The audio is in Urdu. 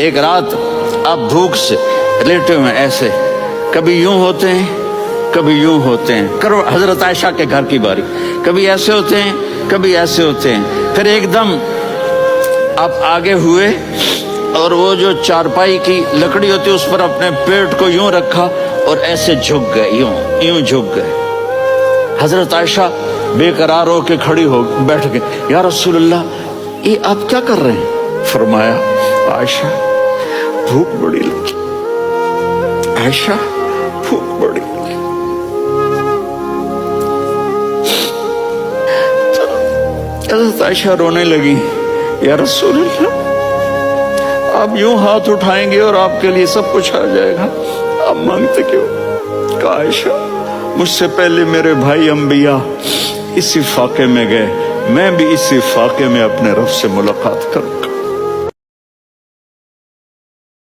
ایک رات آپ بھوک سے لیٹے ہوئے ایسے، کبھی یوں ہوتے ہیں کبھی یوں ہوتے ہیں، کرو حضرت عائشہ کے گھر کی باری، کبھی ایسے ہوتے ہیں کبھی ایسے ہوتے ہیں، پھر ایک دم آپ آگے ہوئے اور وہ جو چارپائی کی لکڑی ہوتی اس پر اپنے پیٹ کو یوں رکھا اور ایسے جھک گئے، یوں جھک گئے۔ حضرت عائشہ بے قرار ہو کے کھڑی ہو بیٹھ گئے، یا رسول اللہ یہ آپ کیا کر رہے ہیں؟ فرمایا عائشہ بھوک بڑی لگی، عائشہ بھوک بڑی لگی۔ حضرت عائشہ رونے لگی، یا رسول اللہ آپ یوں ہاتھ اٹھائیں گے اور آپ کے لیے سب کچھ آ جائے گا، آپ مانگتے کیوں؟ کہا عائشہ مجھ سے پہلے میرے بھائی انبیاء اسی فاقے میں گئے، میں بھی اسی فاقے میں اپنے رب سے ملاقات کروں گا۔